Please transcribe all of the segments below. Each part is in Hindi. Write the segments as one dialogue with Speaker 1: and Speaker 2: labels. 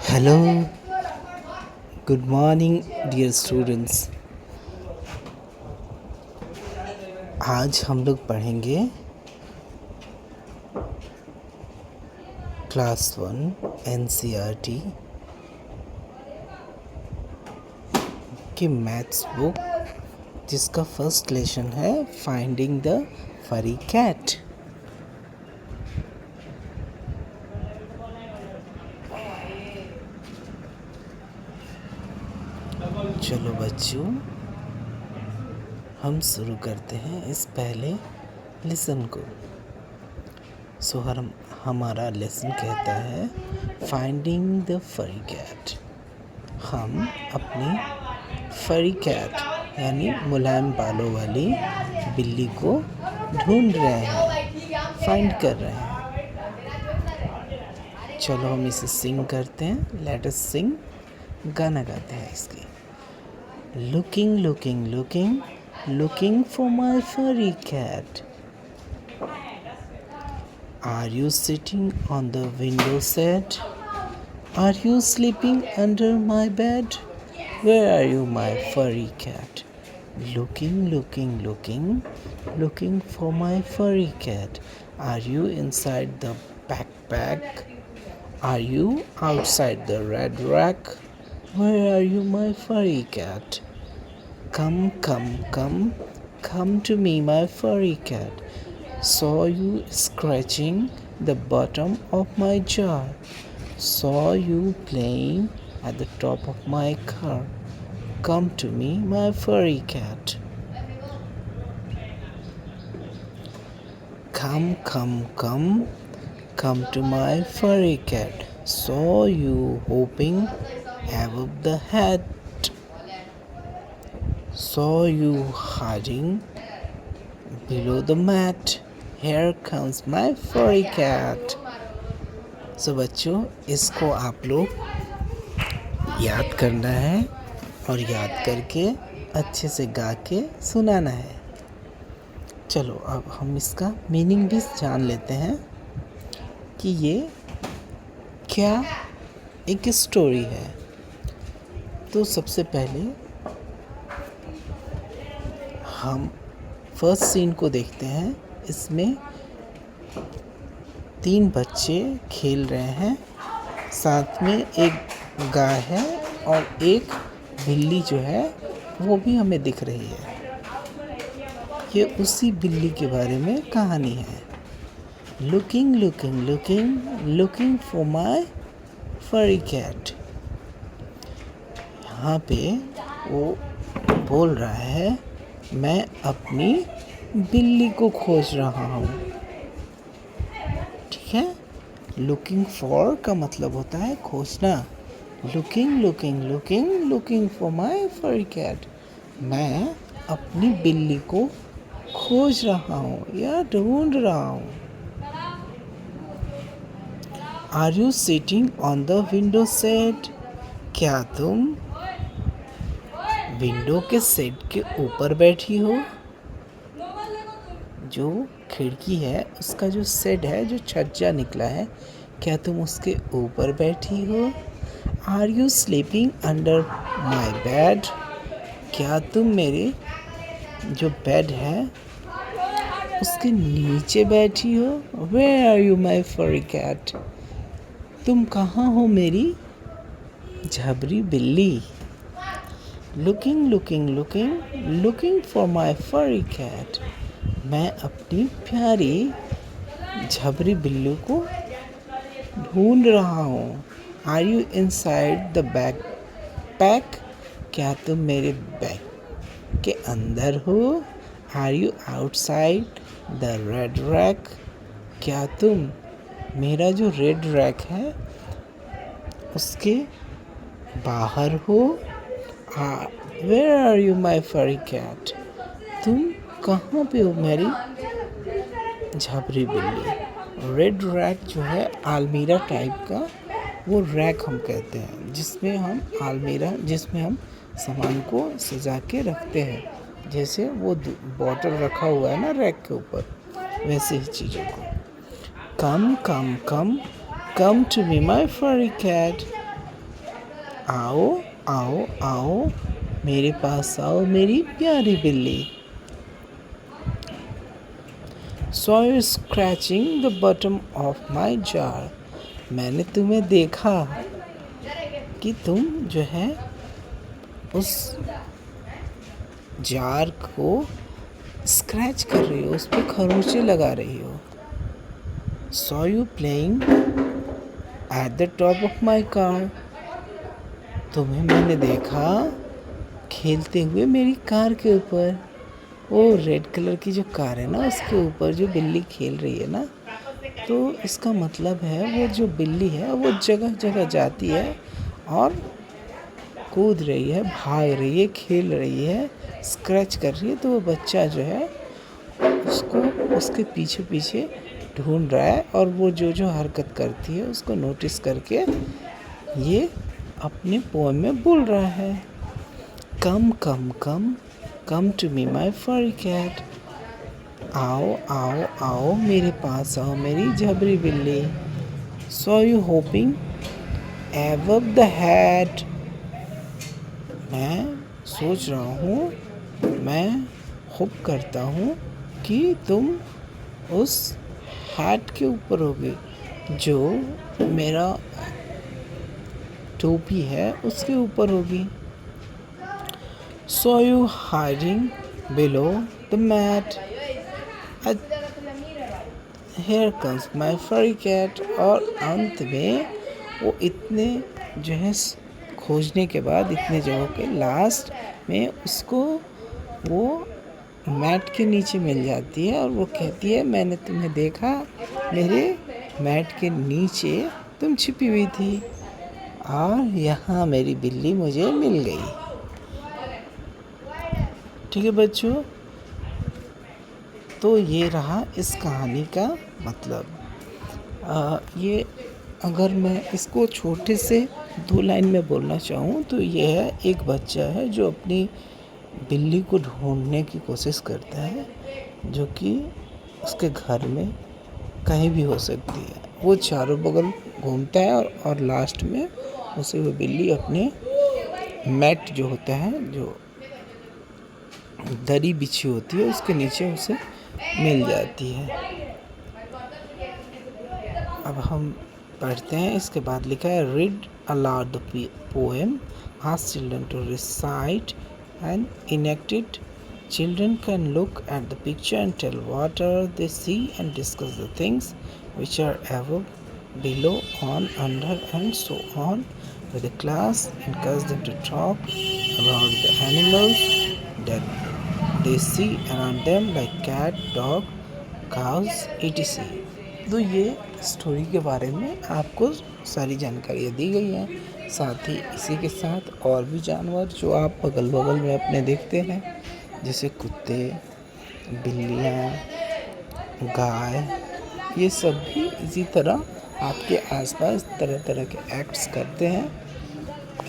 Speaker 1: Hello, good morning dear students. आज हम लोग पढ़ेंगे क्लास 1 एनसीईआरटी की मैथ्स बुक, जिसका फर्स्ट लेसन है फाइंडिंग द फरी कैट। चलो बच्चों, हम शुरू करते हैं इस पहले लेसन को। हमारा लेसन कहता है फाइंडिंग द फरी कैट। हम अपनी फरी कैट यानी मुलायम बालों वाली बिल्ली को ढूंढ रहे हैं, फाइंड कर रहे हैं। चलो हम इसे सिंग करते हैं। लेट अस सिंग, गाना गाते हैं इसके। Looking, looking, looking, looking for my furry cat. Are you sitting on the window set? Are you sleeping under my bed? Where are you, my furry cat? Looking, looking, looking, looking for my furry cat. Are you inside the backpack? Are you outside the red rack? Where are you, my furry cat? Come, come, come, come to me, my furry cat. Saw you scratching the bottom of my jar. Saw you playing at the top of my car. Come to me, my furry cat. Come, come, come, come to my furry cat. Saw you hopping above the hat. Saw you hiding below the mat. Here comes my furry cat. So बच्चों, इसको आप लोग याद करना है और याद करके अच्छे से गा के सुनाना है। चलो अब हम इसका मीनिंग भी जान लेते हैं कि ये क्या एक स्टोरी है। तो सबसे पहले हम फर्स्ट सीन को देखते हैं। इसमें 3 बच्चे खेल रहे हैं, साथ में एक गाय है और एक बिल्ली जो है वो भी हमें दिख रही है। ये उसी बिल्ली के बारे में कहानी है। Looking, looking, looking, looking for my फरी कैट। यहाँ पे वो बोल रहा है, मैं अपनी बिल्ली को खोज रहा हूँ। ठीक है, लुकिंग फॉर का मतलब होता है खोजना। Looking, looking, looking, looking for my फरी कैट। मैं अपनी बिल्ली को खोज रहा हूँ या ढूंढ रहा हूँ। Are you sitting on the window seat? क्या तुम विंडो के सेट के ऊपर बैठी हो? जो खिड़की है उसका जो सेट है, जो छज्जा निकला है, क्या तुम उसके ऊपर बैठी हो? Are you sleeping under my bed? क्या तुम मेरे जो बेड है उसके नीचे बैठी हो? वेयर आर यू माई फरी कैट? तुम कहाँ हो मेरी झबरी बिल्ली? Looking, looking, looking, looking for my फरी कैट। मैं अपनी प्यारी झबरी बिल्ली को ढूंढ रहा हूँ। Are you inside the backpack? क्या तुम मेरे बैग के अंदर हो? Are you outside the red rack? क्या तुम मेरा जो रेड रैक है उसके बाहर हो? वेयर आर यू माई फरी कैट? तुम कहाँ पे हो मेरी झबरी बिल्ली? रेड रैक जो है आलमीरा टाइप का, वो रैक हम कहते हैं, जिसमें हम सामान को सजा के रखते हैं। जैसे वो बॉटल रखा हुआ है ना रैक के ऊपर, वैसे ही चीज़ों को। कम, कम, कम, Come to be my furry cat. आओ आओ आओ मेरे पास आओ मेरी प्यारी बिल्ली. Saw you scratching the bottom of my jar. मैंने तुम्हें देखा कि तुम जो है उस जार को स्क्रैच कर रही हो, उस पर खरोंचे लगा रही हो. Saw you playing at the top of my car. तुम्हें मैंने देखा खेलते हुए मेरी कार के ऊपर. वो रेड कलर की जो कार है ना, उसके ऊपर जो बिल्ली खेल रही है ना, तो इसका मतलब है वो जो बिल्ली है वो जगह जगह जाती है और कूद रही है, भाग रही है, खेल रही है, स्क्रैच कर रही है. तो वो बच्चा जो है उसको उसके पीछे पीछे ढूंढ रहा है और वो जो जो हरकत करती है उसको नोटिस करके ये अपने पोएम में बोल रहा है. कम कम कम कम टू मी माई फरी कैट. आओ आओ आओ मेरे पास आओ मेरी झबरी बिल्ली. Saw you hopping above the hat. मैं सोच रहा हूँ, मैं होप करता हूँ कि तुम उस हैट के ऊपर होगे जो मेरा टोपी है उसके ऊपर होगी. Saw you hiding below the mat. Here comes my furry cat. और अंत में वो इतने जो है खोजने के बाद इतने जगहों के लास्ट में उसको वो मैट के नीचे मिल जाती है और वो कहती है मैंने तुम्हें देखा, मेरे मैट के नीचे तुम छिपी हुई थी और यहाँ मेरी बिल्ली मुझे मिल गई. ठीक है बच्चों, तो ये रहा इस कहानी का मतलब. ये अगर मैं इसको छोटे से 2 लाइन में बोलना चाहूँ तो ये है, एक बच्चा है जो अपनी बिल्ली को ढूंढने की कोशिश करता है जो कि उसके घर में कहीं भी हो सकती है. वो चारों बगल घूमता है और लास्ट में उसे वो बिल्ली अपने मैट जो होता है, जो दरी बिछी होती है, उसके नीचे उसे मिल जाती है. अब हम पढ़ते हैं. इसके बाद लिखा है read aloud the poem, ask children to recite and enact it. Children can look at the picture and tell what are they see and discuss the things which are above, below, on, under and so on with the class. Encourage them to talk about the animals that they see around them like cat, dog, cows, etc. तो ये स्टोरी के बारे में आपको सारी जानकारियाँ दी गई हैं. साथ ही इसी के साथ और भी जानवर जो आप अगल बगल में अपने देखते हैं, जैसे कुत्ते, बिल्लियाँ, गाय, ये सब भी इसी तरह आपके आसपास तरह तरह के एक्ट्स करते हैं.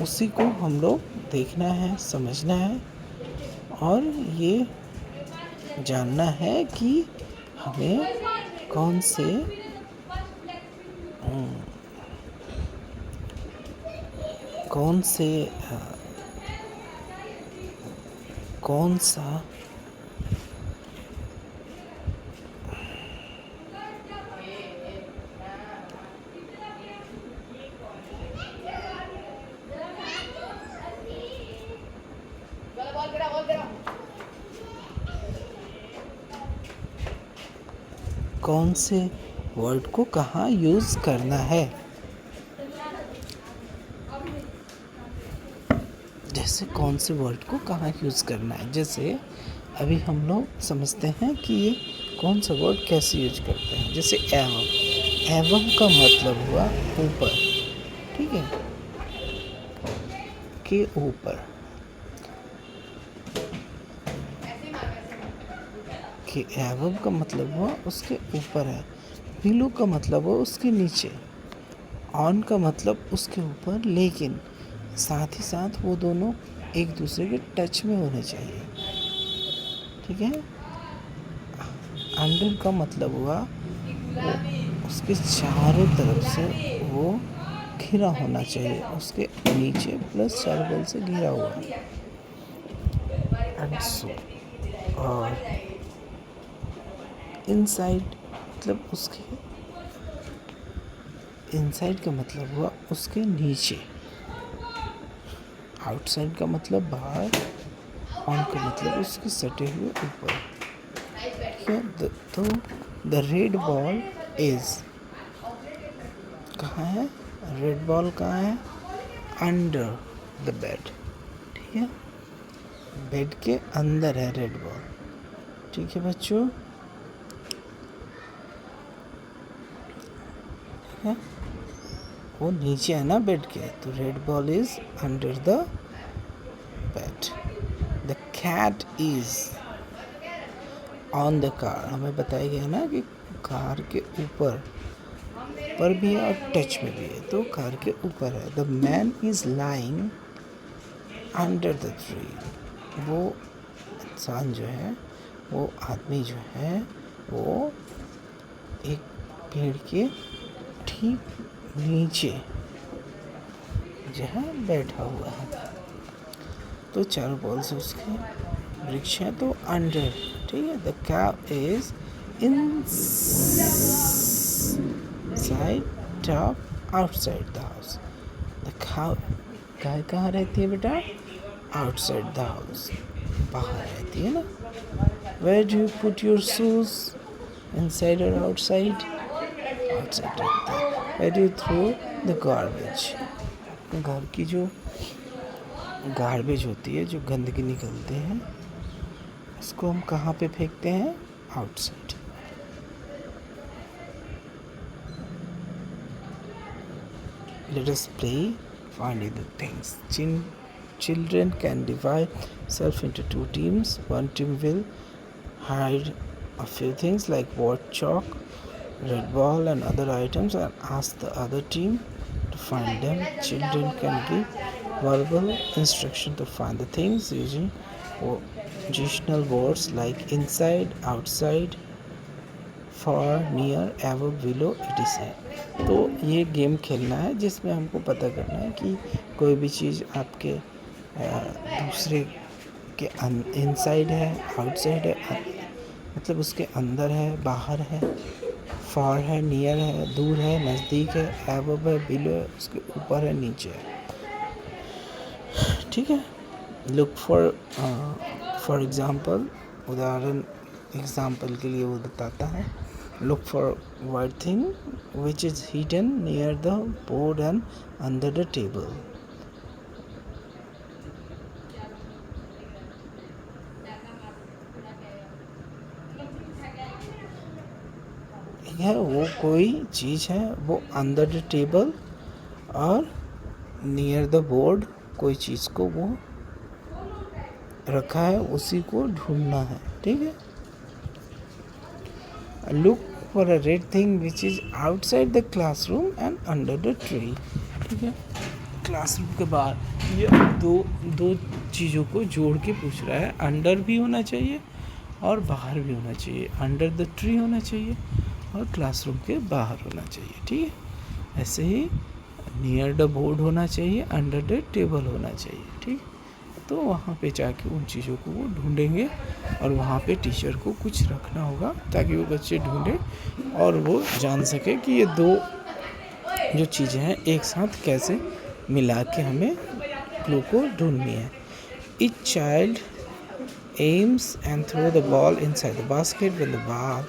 Speaker 1: उसी को हम लोग देखना है, समझना है और ये जानना है कि हमें कौन सा कौन से वर्ड को कहाँ यूज़ करना है. जैसे कौन से वर्ड को कहाँ यूज़ करना है, जैसे अभी हम लोग समझते हैं कि ये कौन सा वर्ड कैसे यूज करते हैं. जैसे एवं. एवं का मतलब हुआ ऊपर. ठीक है, के ऊपर. कि एवं का मतलब हुआ उसके ऊपर है. बिलो का मतलब हुआ उसके नीचे. ऑन का मतलब उसके ऊपर, लेकिन साथ ही साथ वो दोनों एक दूसरे के टच में होने चाहिए. ठीक है. अंडर का मतलब हुआ वो उसके चारों तरफ से वो घिरा होना चाहिए, उसके नीचे प्लस चारकोल से घिरा हुआ है। एंड सो और इनसाइड मतलब उसके इनसाइड का मतलब हुआ उसके नीचे, आउटसाइड का मतलब बाहर, ऑन का मतलब उसके सटे हुए ऊपर। ठीक है, तो द रेड बॉल इज कहाँ है? रेड बॉल कहाँ है? Under the bed. ठीक है, बेड के अंदर है रेड बॉल। ठीक है बच्चों, ठीक है, वो नीचे है ना बेड के, तो red ball is under the bed. The cat is on the car. हमें बताया गया ना कि कार के ऊपर पर भी है और टच में भी है, तो कार के ऊपर है। The man is lying under the tree. वो इंसान जो है, वो आदमी जो है, वो एक पेड़ के ठीक नीचे जो है बैठा हुआ है। तो चारों बॉल से उसके वृक्ष है, तो अंडर। ठीक है, the cow is inside top outside the house. The cow, गाय कहाँ रहती है बेटा? आउटसाइड द हाउस, बाहर रहती है ना। Where do you put your shoes? Inside और आउटसाइड? आउटसाइड रहता है। Where do you throw the garbage? घर की जो गार्बेज होती है, जो गंदगी निकलते हैं, उसको हम कहाँ पे फेंकते हैं? Outside. Let us play finding the things. Children can divide themselves into two teams. One team will hide a few things like white chalk, red ball and other items and ask the other team to find them. Children can give verbal instruction to find the things using positional words like inside, outside, far, near, above, below, etc. तो ये गेम खेलना है जिसमें हमको पता करना है कि कोई भी चीज़ आपके दूसरे के इनसाइड है, आउटसाइड है, मतलब उसके अंदर है, बाहर है, फार है, नियर है, दूर है, नज़दीक है, एबव है, बिलो है, उसके ऊपर है, नीचे है। ठीक है, लुक फॉर एग्जाम्पल, उदाहरण एग्जाम्पल के लिए वो बताता है। Look for white thing which is hidden near the board and under the table. है वो कोई चीज़ है, वो अंडर द टेबल और नियर द बोर्ड कोई चीज़ को वो रखा है, उसी को ढूंढना है। ठीक है, look for a red thing which is outside the classroom and under the tree. ठीक है, क्लासरूम के बाहर। ये दो चीज़ों को जोड़ के पूछ रहा है, अंडर भी होना चाहिए और बाहर भी होना चाहिए। अंडर द ट्री होना चाहिए और क्लासरूम के बाहर होना चाहिए। ठीक है, ऐसे ही नियर द बोर्ड होना चाहिए, अंडर द टेबल होना चाहिए। ठीक, तो वहाँ पे जाके उन चीज़ों को वो ढूंढेंगे और वहाँ पे टीचर को कुछ रखना होगा ताकि वो बच्चे ढूंढें और वो जान सके कि ये दो जो चीज़ें हैं एक साथ कैसे मिला के हमें क्लू को ढूंढनी है। Each child aims and throw the ball inside the basket. When the ball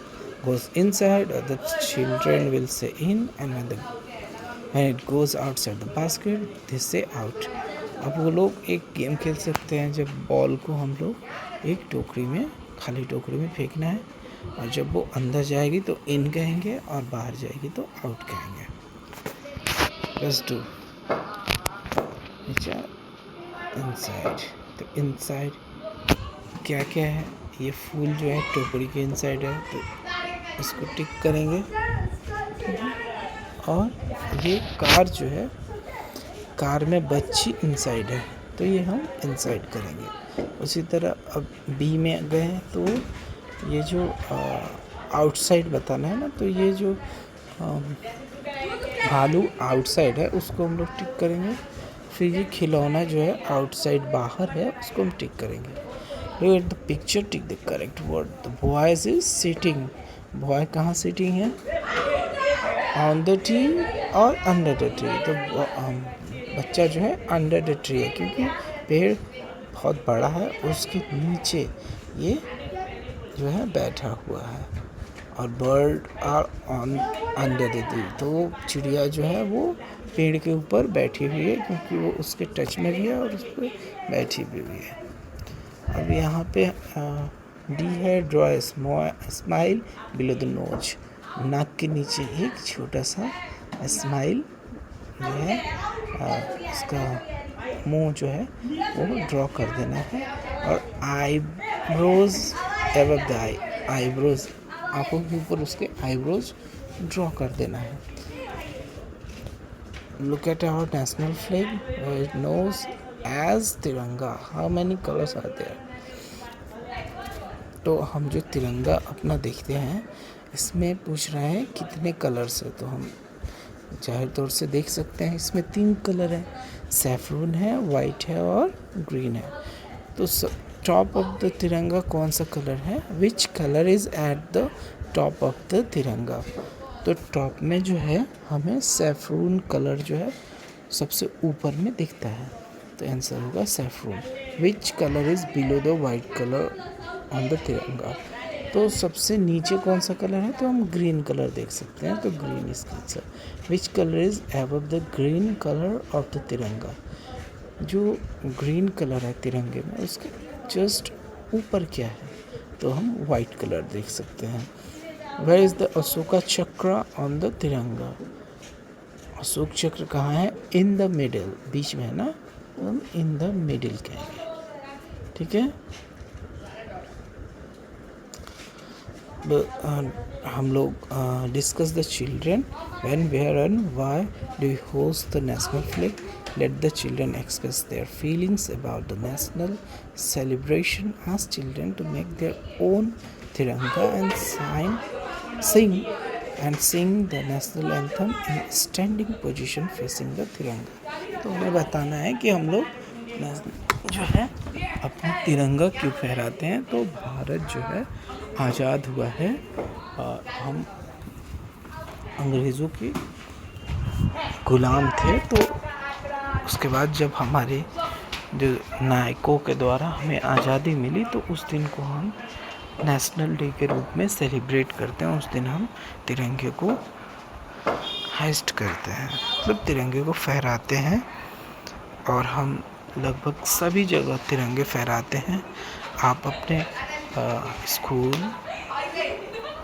Speaker 1: goes inside, the children will say in, and when it goes outside the basket, they say out. अब वो लोग एक गेम खेल सकते हैं जब बॉल को हम लोग एक टोकरी में, खाली टोकरी में फेंकना है, और जब वो अंदर जाएगी तो इन कहेंगे और बाहर जाएगी तो आउट कहेंगे। बस डू इनसाइड। तो इनसाइड क्या क्या है? ये फूल जो है टोकरी के इनसाइड है, तो इसको टिक करेंगे। और ये कार जो है, कार में बच्ची इनसाइड है, तो ये हम इनसाइड करेंगे। उसी तरह अब बी में गए तो ये जो आउटसाइड बताना है ना, तो ये जो भालू आउटसाइड है, उसको हम लोग टिक करेंगे। फिर ये खिलौना जो है आउटसाइड बाहर है, उसको हम टिक करेंगे। Look at the picture, tick the correct word. The boys is sitting, boy कहाँ सिटिंग है? ऑन द ट्री और अंडर द ट्री। तो बच्चा जो है अंडर द ट्री है, क्योंकि पेड़ बहुत बड़ा है, उसके नीचे ये जो है बैठा हुआ है। और bird are on under the tree, तो चिड़िया जो है वो पेड़ के ऊपर बैठी हुई है, क्योंकि वो उसके टच में भी है और उस पर बैठी भी हुई है। अब यहाँ पे डी है, draw smile below the nose, नाक के नीचे एक छोटा सा स्माइल जो है, उसका मुंह जो है वो ड्रॉ कर देना है। और eyebrows above the eye, eyebrows आंखों के ऊपर उसके आईब्रोज ड्रॉ कर देना है। Look at our national flag, it knows as Tiranga, how many colours are there. तो हम जो तिरंगा अपना देखते हैं, इसमें पूछ रहा है कितने कलर्स है, तो हम जाहिर तौर से देख सकते हैं इसमें 3 कलर है, सैफरून है, वाइट है और ग्रीन है। तो टॉप ऑफ द तिरंगा कौन सा कलर है? विच colour is at the top of the Tiranga? तो टॉप में जो है हमें सैफरून कलर जो है सबसे ऊपर में दिखता है, तो आंसर होगा saffron. Which colour is below the white colour on the Tiranga? तो सबसे नीचे कौन सा कलर है? तो हम ग्रीन कलर देख सकते हैं, तो ग्रीन इसका answer. Which colour is above the green colour of the तिरंगा? जो ग्रीन कलर है तिरंगे में, उसके जस्ट ऊपर क्या है? तो हम वाइट कलर देख सकते हैं। वेयर इज द अशोका चक्र ऑन द तिरंगा? अशोक चक्र कहाँ है? इन द मिडिल, बीच में है ना, तो हम इन द मिडिल कहेंगे, ठीक है। हम लोग discuss the children, when, where and why do you host the national flag? Let the children express their feelings about the national celebration. Ask children to make their own tiranga and sing the national anthem in standing position facing the tiranga. तो हमें बताना है कि हम लोग जो है अपना तिरंगा क्यों फहराते हैं। तो भारत जो है आज़ाद हुआ है, हम अंग्रेज़ों के गुलाम थे। तो उसके बाद जब हमारे जो नायकों के द्वारा हमें आज़ादी मिली, तो उस दिन को हम नेशनल डे के रूप में सेलिब्रेट करते हैं। उस दिन हम तिरंगे को हाइस्ट करते हैं, मतलब तिरंगे को फहराते हैं, और हम लगभग सभी जगह तिरंगे फहराते हैं। आप अपने स्कूल,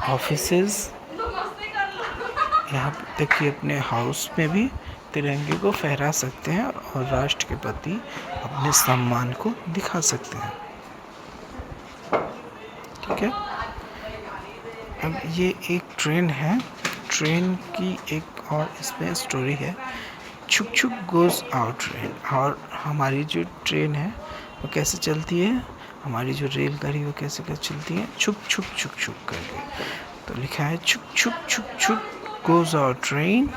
Speaker 1: ऑफिसेस, यहाँ तक कि अपने हाउस में भी तिरंगे को फहरा सकते हैं और राष्ट्र के प्रति अपने सम्मान को दिखा सकते हैं, ठीक है। अब ये एक ट्रेन है, ट्रेन की एक और इसमें स्टोरी है। छुक छुक गोज़ आवर ट्रेन। और हमारी जो ट्रेन है वो कैसे चलती है, हमारी जो रेलगाड़ी वो कैसे चलती है? छुक छुक छुक छुक करके। तो लिखा है छुक छुक छुक छुक goes our train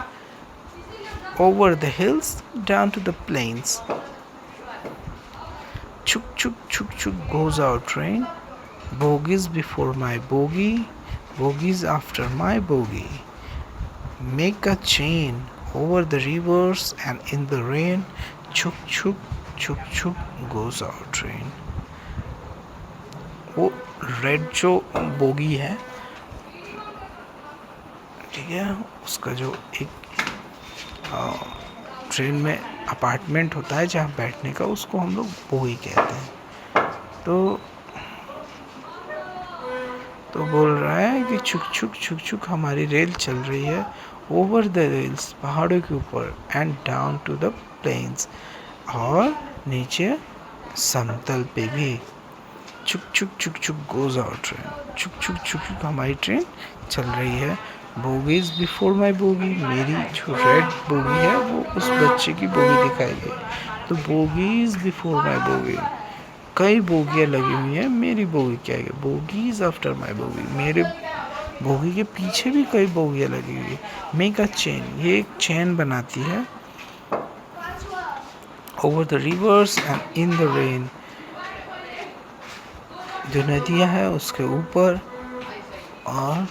Speaker 1: over the hills down to the plains. Chuk chuk chuk chuk goes our train, bogies before my bogie, bogies after my bogie. Make a chain over the rivers and in the rain, chuk chuk chuk chuk goes our train. वो रेड जो बोगी है, ठीक है, उसका जो एक ट्रेन में अपार्टमेंट होता है जहाँ बैठने का, उसको हम लोग बोगी कहते हैं। तो बोल रहा है कि छुक छुक छुक छुक हमारी रेल चल रही है, ओवर द रेल्स, पहाड़ों के ऊपर, and down to the plains, और नीचे समतल पे भी। छुक छुक छुक छुक गोज़ आवर ट्रेन, छुक छुक छुक छुक हमारी ट्रेन चल रही है। बोगीज बिफोर माई बोगी, मेरी जो रेड बोगी है वो उस बच्चे की बोगी दिखाई गई। तो बोगीज बिफोर माई बोगी, कई बोगियाँ लगी हुई हैं, मेरी बोगी क्या है? बोगीज आफ्टर माई बोगी, मेरे बोगी के पीछे भी कई बोगियाँ लगी हुई है। मेक अ चेन, ये एक चेन बनाती है। Over the reverse and in the rain, जो नदियाँ हैं उसके ऊपर और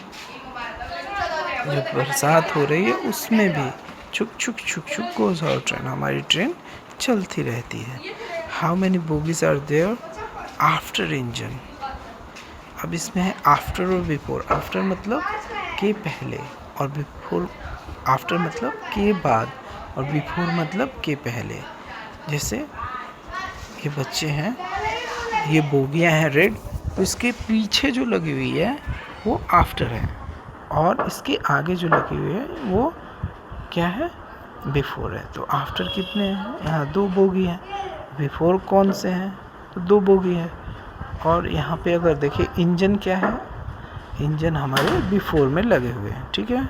Speaker 1: जो बरसात हो रही है उसमें भी छुक छुक छुक छुक गोज आवर ट्रेन, हमारी ट्रेन चलती रहती है। How many bogies are there after engine, अब इसमें है आफ्टर और बिफोर। आफ्टर मतलब के पहले और बिफोर, आफ्टर मतलब के बाद और बिफोर मतलब के पहले। जैसे ये बच्चे हैं, ये बोगियाँ हैं रेड, तो इसके पीछे जो लगी हुई है वो आफ्टर है और इसके आगे जो लगी हुई है वो क्या है, बिफोर है। तो आफ्टर कितने हैं, यहाँ 2 बोगी हैं। बिफोर कौन से हैं, तो 2 बोगी है। और यहाँ पे अगर देखिए इंजन क्या है, इंजन हमारे बिफोर में लगे हुए हैं, ठीक है।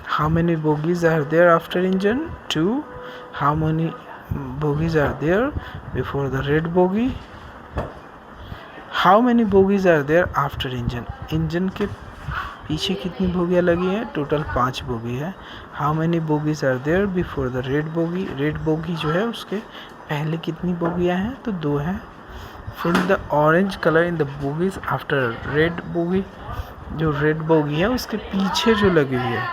Speaker 1: How many bogies are there after engine, 2। How many bogies are there before the red bogie. How many bogies are there after engine, engine के पीछे कितनी बोगियाँ लगी हैं, टोटल 5 बोगी है। How many bogies are there before the red bogie, red bogie जो है उसके पहले कितनी बोगियाँ हैं, तो 2 हैं। Fill the orange colour in the bogies after red bogie, जो रेड बोगी है उसके पीछे जो लगी हुई है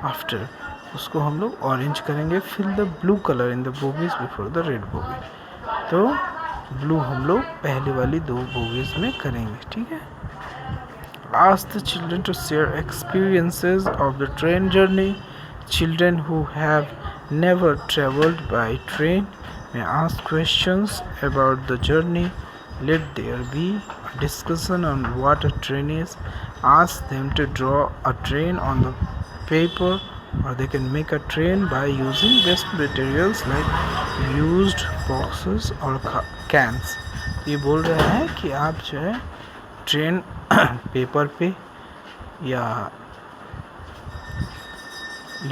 Speaker 1: आफ्टर, उसको हम लोग ऑरेंज करेंगे। Fill the blue colour in the bogies before the red bogie, तो ब्लू हम लोग पहले वाली 2 बोगीज में करेंगे, ठीक है। Ask the children to share experiences of the train journey. Children who have never traveled by train may ask questions about the journey. Let there be a discussion on what a train is. Ask them to draw a train on the paper, or they can make a train by using best materials like used boxes or cans. ये बोल रहे हैं कि आप जो है ट्रेन पेपर पे या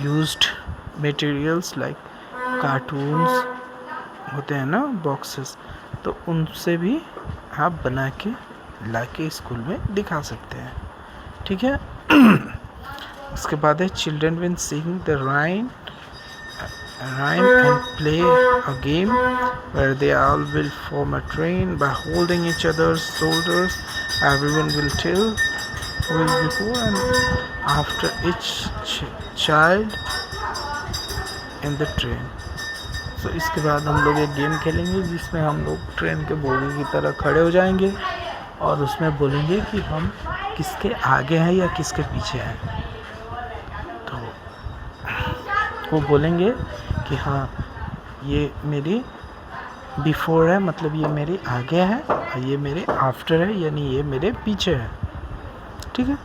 Speaker 1: यूज्ड मटेरियल्स लाइक कार्टून्स होते हैं ना, बॉक्सेस, तो उनसे भी आप बना के ला के स्कूल में दिखा सकते हैं, ठीक है। उसके बाद है children will sing the rhyme and play a game where they all will form a train by holding each other's shoulders. Everyone will tell who is before and after each child in the train. So इसके बाद हम लोग एक गेम खेलेंगे जिसमें हम लोग ट्रेन के बोगी की तरह खड़े हो जाएंगे और उसमें बोलेंगे कि हम किसके आगे हैं या किसके पीछे हैं। तो वो बोलेंगे कि हाँ ये मेरी बिफोर है, मतलब ये मेरे आगे है, और ये मेरे आफ्टर है, यानी ये मेरे पीछे है, ठीक है।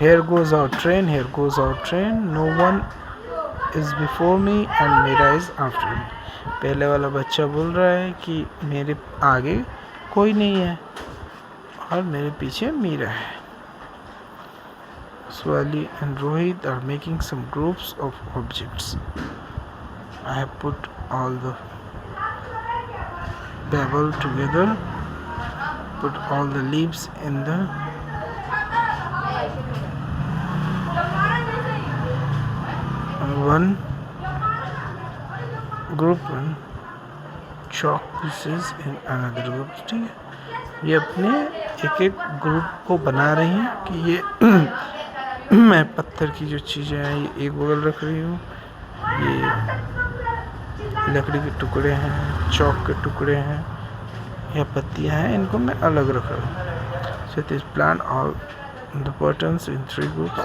Speaker 1: Here goes our train, here goes our train, no one is before me and मेरा is after me. पहले वाला बच्चा बोल रहा है कि मेरे आगे कोई नहीं है और मेरे पीछे मीरा है। Swali and Rohit are making some groups of objects. I have put all the pebble together, put all the leaves in the one group and chalk pieces in another group, ठीक है। ये अपने एक एक ग्रुप को बना रही हैं कि ये मैं पत्थर की जो चीज़ें हैं ये एक बगल रख रही हूँ, ये लकड़ी के टुकड़े हैं, चौक के टुकड़े हैं या पत्तियाँ हैं, इनको मैं अलग रख रहा हूँ। So this plan all the buttons in 3 groups.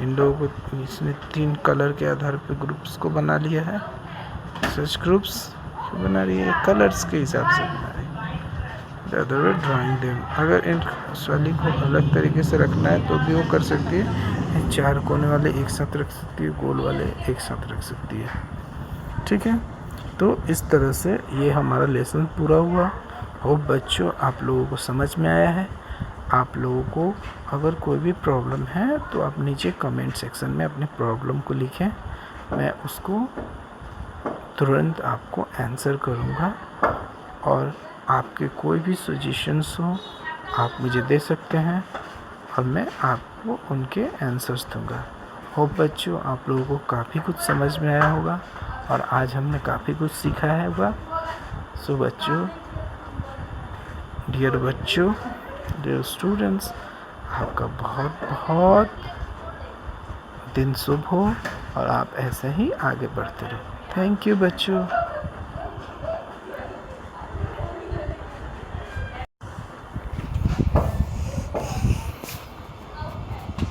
Speaker 1: इन लोगों को इसने 3 कलर के आधार पर ग्रुप्स को बना लिया है। सच ग्रुप्स बना रही है कलर्स के हिसाब से बना रही है। ड्राइंग देम, अगर इन सवाली को अलग तरीके से रखना है तो भी वो कर सकती है। 4 कोने वाले एक साथ रख सकती है, गोल वाले एक साथ रख सकती है, ठीक है। तो इस तरह से ये हमारा लेसन पूरा हुआ। होप बच्चों आप लोगों को समझ में आया है। आप लोगों को अगर कोई भी प्रॉब्लम है तो आप नीचे कमेंट सेक्शन में अपने प्रॉब्लम को लिखें, मैं उसको तुरंत आपको आंसर करूँगा। और आपके कोई भी सजेशंस हो आप मुझे दे सकते हैं। और मैं आपको उनके आंसर्स दूंगा। होप बच्चों आप लोगों को काफ़ी कुछ समझ में आया होगा और आज हमने काफ़ी कुछ सीखा है होगा। सो बच्चों, डियर स्टूडेंट्स, आपका बहुत बहुत दिन शुभ हो और आप ऐसे ही आगे बढ़ते रहो। थैंक यू बच्चों।